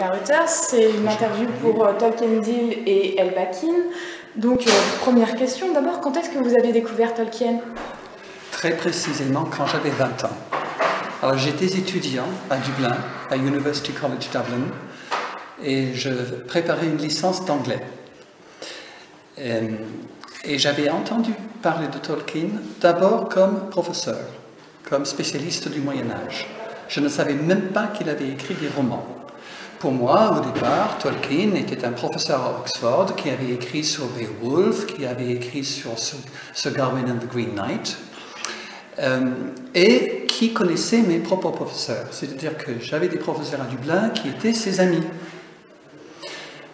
Rebecca Reuters. C'est une interview pour Tolkien Deal et Elle Bakin. Donc, première question, d'abord, quand est-ce que vous avez découvert Tolkien? Très précisément quand j'avais 20 ans. Alors j'étais étudiant à Dublin, à University College Dublin, et je préparais une licence d'anglais. Et j'avais entendu parler de Tolkien d'abord comme professeur, comme spécialiste du Moyen-Âge. Je ne savais même pas qu'il avait écrit des romans. Pour moi, au départ, Tolkien était un professeur à Oxford qui avait écrit sur Beowulf, qui avait écrit sur Sir Gawain and the Green Knight, et qui connaissait mes propres professeurs. C'est-à-dire que j'avais des professeurs à Dublin qui étaient ses amis.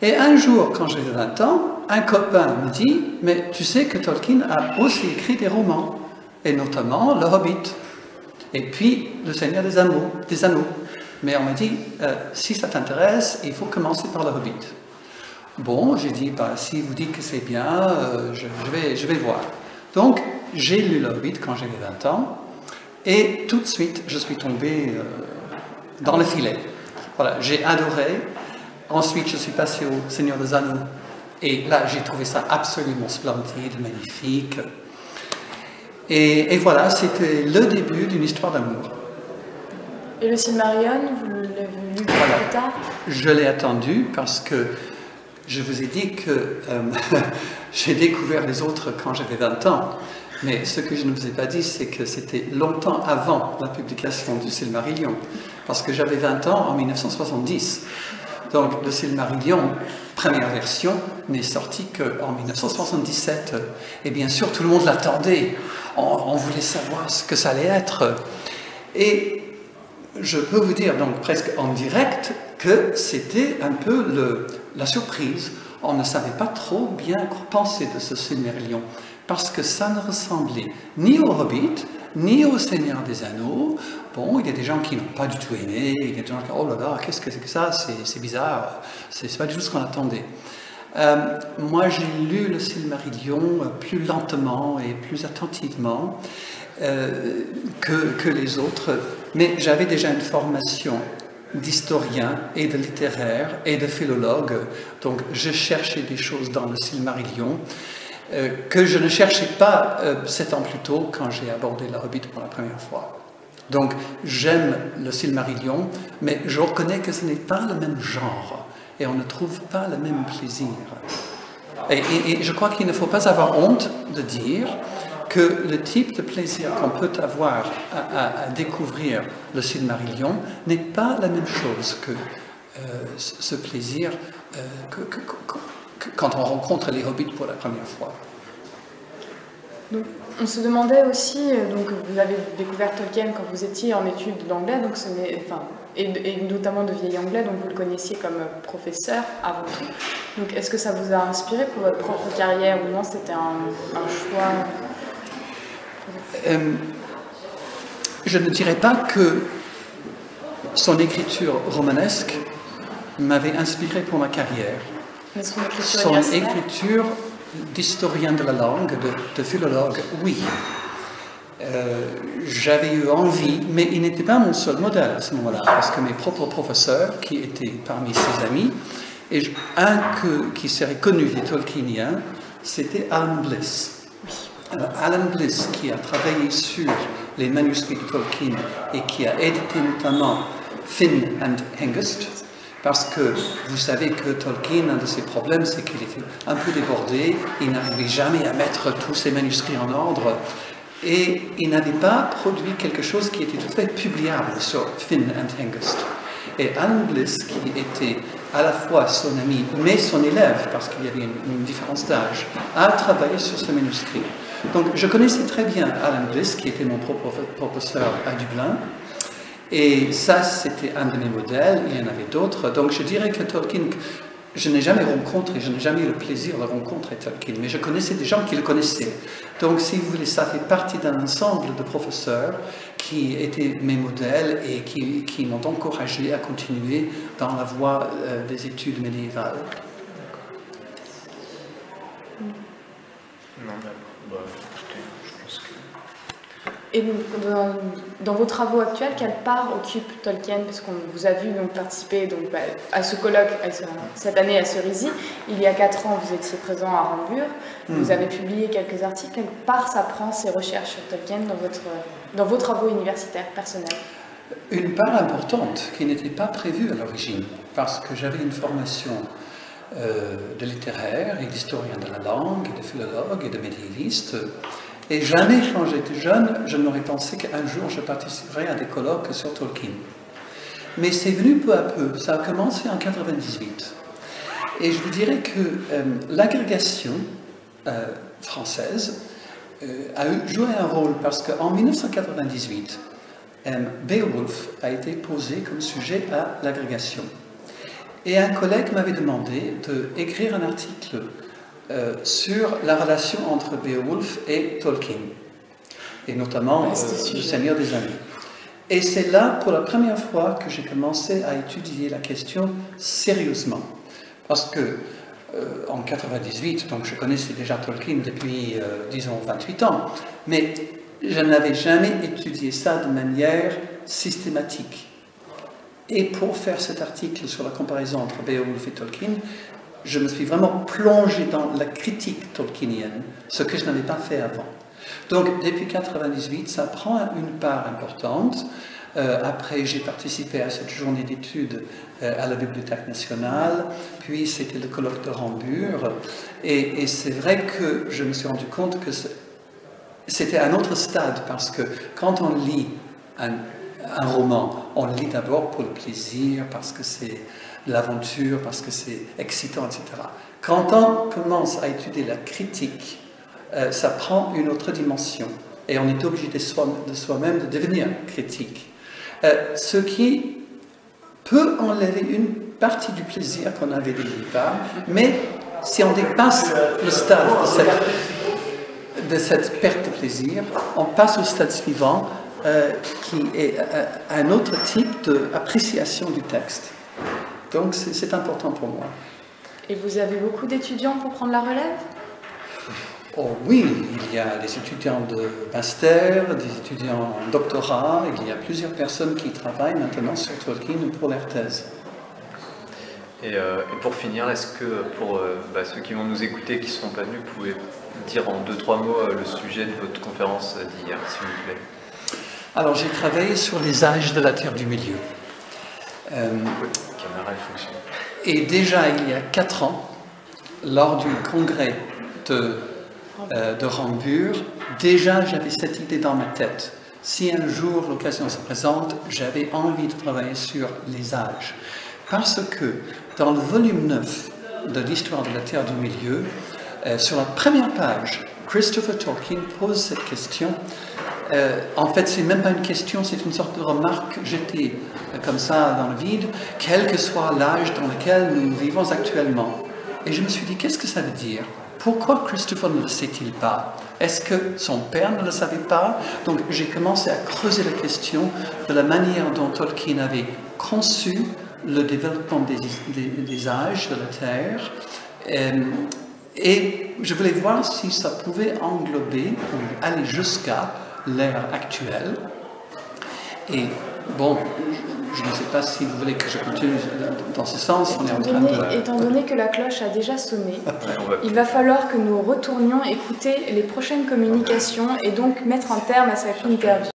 Et un jour, quand j'avais 20 ans, un copain me dit « Mais tu sais que Tolkien a aussi écrit des romans, et notamment Le Hobbit, et puis Le Seigneur des Anneaux. Mais on m'a dit si ça t'intéresse, il faut commencer par Le Hobbit. » Bon, j'ai dit « Si vous dites que c'est bien, je vais voir. » Donc, j'ai lu Le Hobbit quand j'avais 20 ans, et tout de suite, je suis tombé dans le filet. Voilà, j'ai adoré. Ensuite, je suis passé au Seigneur des Anneaux, et là, j'ai trouvé ça absolument splendide, magnifique. Et voilà, c'était le début d'une histoire d'amour. Et le Silmarillion, vous l'avez lu plus tard? Je l'ai attendu parce que je vous ai dit que j'ai découvert les autres quand j'avais 20 ans. Mais ce que je ne vous ai pas dit, c'est que c'était longtemps avant la publication du Silmarillion. Parce que j'avais 20 ans en 1970. Donc le Silmarillion, première version, n'est sorti qu'en 1977. Et bien sûr, tout le monde l'attendait. On voulait savoir ce que ça allait être. Et je peux vous dire, donc presque en direct, que c'était un peu la surprise. On ne savait pas trop bien quoi penser de ce Silmarillion. Parce que ça ne ressemblait ni au Hobbit, ni au Seigneur des Anneaux. Bon, il y a des gens qui n'ont pas du tout aimé, il y a des gens qui disent « Oh là là, qu'est-ce que c'est que ça? C'est bizarre, c'est pas du tout ce qu'on attendait. » Moi, j'ai lu le Silmarillion plus lentement et plus attentivement que les autres, mais j'avais déjà une formation d'historien et de littéraire et de philologue, donc je cherchais des choses dans le Silmarillion que je ne cherchais pas 7 ans plus tôt quand j'ai abordé le Hobbit pour la première fois. Donc j'aime le Silmarillion, mais je reconnais que ce n'est pas le même genre et on ne trouve pas le même plaisir. Et je crois qu'il ne faut pas avoir honte de dire que le type de plaisir qu'on peut avoir à découvrir le Silmarillion n'est pas la même chose que ce plaisir quand on rencontre les Hobbits pour la première fois. Donc, on se demandait aussi, donc vous avez découvert Tolkien quand vous étiez en études d'anglais, donc et notamment de vieil anglais, donc vous le connaissiez comme professeur avant tout. Donc est-ce que ça vous a inspiré pour votre propre carrière ou non, c'était un choix? Je ne dirais pas que son écriture romanesque m'avait inspiré pour ma carrière. Mais son écriture d'historien de la langue, de philologue, oui. J'avais eu envie, mais il n'était pas mon seul modèle à ce moment-là, parce que mes propres professeurs, qui étaient parmi ses amis, et un qui serait connu des Tolkieniens, c'était Alan Bliss. Alors, Alan Bliss, qui a travaillé sur les manuscrits de Tolkien et qui a édité notamment Finn and Hengist, parce que vous savez que Tolkien, un de ses problèmes, c'est qu'il était un peu débordé, il n'arrivait jamais à mettre tous ses manuscrits en ordre, et il n'avait pas produit quelque chose qui était tout à fait publiable sur Finn and Hengist. Et Alan Bliss, qui était à la fois son ami, mais son élève, parce qu'il y avait une différence d'âge, a travaillé sur ce manuscrit. Donc je connaissais très bien Alan Bliss, qui était mon propre professeur à Dublin, et ça, c'était un de mes modèles, il y en avait d'autres. Donc je dirais que Tolkien, je n'ai jamais rencontré, je n'ai jamais eu le plaisir de rencontrer Tolkien, mais je connaissais des gens qui le connaissaient. Donc si vous voulez, ça fait partie d'un ensemble de professeurs qui étaient mes modèles et qui m'ont encouragé à continuer dans la voie des études médiévales. Non, d'accord. Bah, écoutez, je pense que Et donc, dans vos travaux actuels, quelle part occupe Tolkien? Parce qu'on vous a vu donc, participer donc, à ce colloque cette année à Cerisy. Il y a 4 ans, vous étiez présent à Rambure. Vous avez publié quelques articles. Quelle part ça prend, ces recherches sur Tolkien, dans vos travaux universitaires personnels? Une part importante qui n'était pas prévue à l'origine, parce que j'avais une formation de littéraire et d'historien de la langue, et de philologue et de médiéviste. Et jamais, quand j'étais jeune, je n'aurais pensé qu'un jour je participerais à des colloques sur Tolkien. Mais c'est venu peu à peu, ça a commencé en 1998. Et je vous dirais que l'agrégation française a joué un rôle, parce qu'en 1998, Beowulf a été posé comme sujet à l'agrégation. Et un collègue m'avait demandé d'écrire un article sur la relation entre Beowulf et Tolkien, et notamment Le Seigneur des Anneaux. Et c'est là, pour la première fois, que j'ai commencé à étudier la question sérieusement. Parce que, en 1998, donc je connaissais déjà Tolkien depuis, disons, 28 ans, mais je n'avais jamais étudié ça de manière systématique. Et pour faire cet article sur la comparaison entre Beowulf et Tolkien, je me suis vraiment plongé dans la critique tolkienienne, ce que je n'avais pas fait avant. Donc, depuis 1998, ça prend une part importante. Après, j'ai participé à cette journée d'études à la Bibliothèque nationale, puis c'était le colloque de Rambure, et c'est vrai que je me suis rendu compte que c'était un autre stade, parce que quand on lit un roman, on le lit d'abord pour le plaisir, parce que c'est l'aventure, parce que c'est excitant, etc. Quand on commence à étudier la critique, ça prend une autre dimension, et on est obligé de soi-même de devenir critique. Ce qui peut enlever une partie du plaisir qu'on avait dès le départ, mais si on dépasse le stade de cette perte de plaisir, on passe au stade suivant, qui est un autre type d'appréciation du texte. Donc c'est important pour moi. Et vous avez beaucoup d'étudiants pour prendre la relève? Oh oui, il y a des étudiants de master, des étudiants en doctorat, il y a plusieurs personnes qui travaillent maintenant sur Tolkien pour leur thèse. Et pour finir, est-ce que pour ceux qui vont nous écouter, qui ne seront pas venus, vous pouvez dire en 2-3 mots le sujet de votre conférence d'hier, s'il vous plaît? Alors j'ai travaillé sur les âges de la Terre du Milieu. La caméra fonctionne. Et déjà il y a 4 ans, lors du congrès de Rambure, déjà j'avais cette idée dans ma tête. Si un jour l'occasion se présente, j'avais envie de travailler sur les âges. Parce que dans le volume 9 de l'histoire de la Terre du Milieu, sur la première page, Christopher Tolkien pose cette question. En fait, c'est même pas une question, c'est une sorte de remarque jetée comme ça dans le vide, quel que soit l'âge dans lequel nous vivons actuellement. Et je me suis dit, qu'est-ce que ça veut dire? Pourquoi Christopher ne le sait-il pas? Est-ce que son père ne le savait pas? Donc j'ai commencé à creuser la question de la manière dont Tolkien avait conçu le développement des âges de la Terre. Et je voulais voir si ça pouvait englober ou aller jusqu'à l'ère actuelle. Et bon, je ne sais pas si vous voulez que je continue dans ce sens. Étant donné que la cloche a déjà sonné, il va falloir que nous retournions écouter les prochaines communications et donc mettre un terme à cette interview.